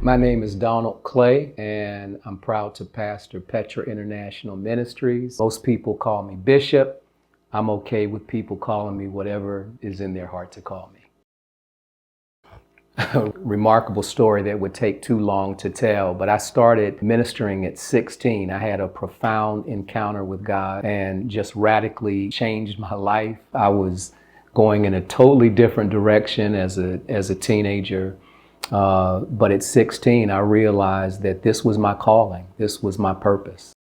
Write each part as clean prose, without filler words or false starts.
My name is Donald Clay, and I'm proud to pastor Petra International Ministries. Most people call me Bishop. I'm okay with people calling me whatever is in their heart to call me. A remarkable story that would take too long to tell, but I started ministering at 16. I had a profound encounter with God and just radically changed my life. I was going in a totally different direction as a teenager. But at 16, I realized that this was my calling. This was my purpose.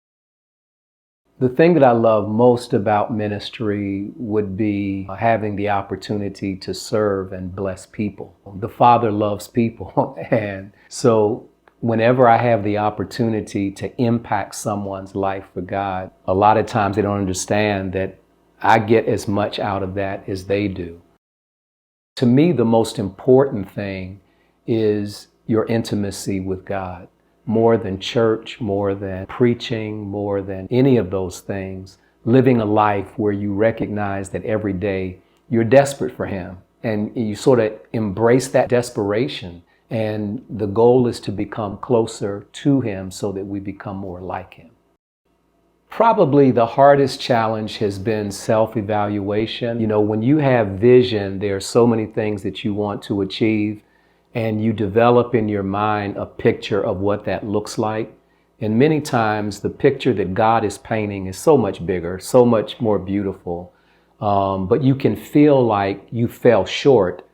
The thing that I love most about ministry would be having the opportunity to serve and bless people. The Father loves people. And so whenever I have the opportunity to impact someone's life for God, a lot of times they don't understand that I get as much out of that as they do. To me, the most important thing is your intimacy with God. More than church, more than preaching, more than any of those things. Living a life where you recognize that every day you're desperate for Him and you sort of embrace that desperation. And the goal is to become closer to Him so that we become more like Him. Probably the hardest challenge has been self-evaluation. You know, when you have vision, there are so many things that you want to achieve, and you develop in your mind a picture of what that looks like. And many times the picture that God is painting is so much bigger, so much more beautiful. But you can feel like you fell short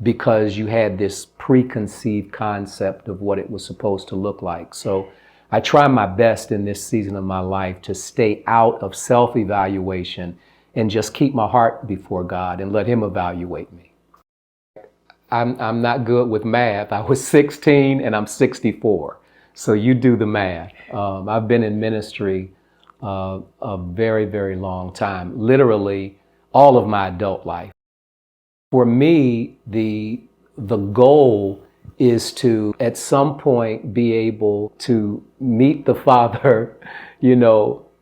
because you had this preconceived concept of what it was supposed to look like. So I try my best in this season of my life to stay out of self-evaluation and just keep my heart before God and let Him evaluate me. I'm not good with math. I was 16 and I'm 64. So you do the math. I've been in ministry a very, very long time, literally all of my adult life. For me, the goal is to, at some point, be able to meet the Father,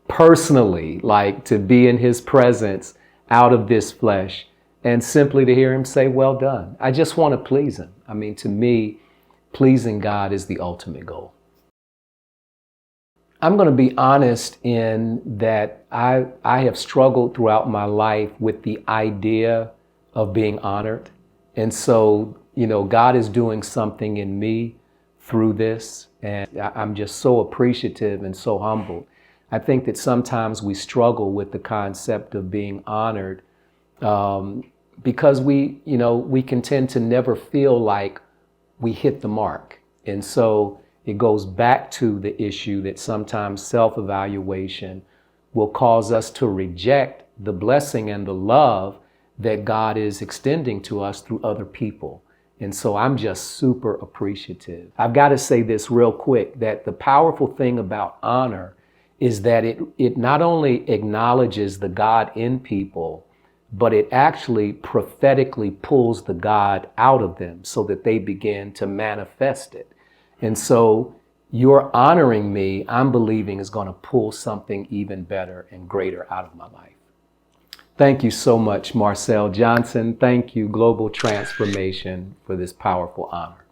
personally, like to be in His presence out of this flesh. And simply to hear Him say, well done. I just want to please Him. I mean, to me, pleasing God is the ultimate goal. I'm going to be honest in that I have struggled throughout my life with the idea of being honored. And so, God is doing something in me through this. And I'm just so appreciative and so humbled. I think that sometimes we struggle with the concept of being honored because we can tend to never feel like we hit the mark. And so it goes back to the issue that sometimes self-evaluation will cause us to reject the blessing and the love that God is extending to us through other people. And so I'm just super appreciative. I've got to say this real quick, that the powerful thing about honor is that it not only acknowledges the God in people, but it actually prophetically pulls the God out of them so that they begin to manifest it. And so your honoring me, I'm believing, is going to pull something even better and greater out of my life. Thank you so much, Marcell Johnson. Thank you, Global Transformation, for this powerful honor.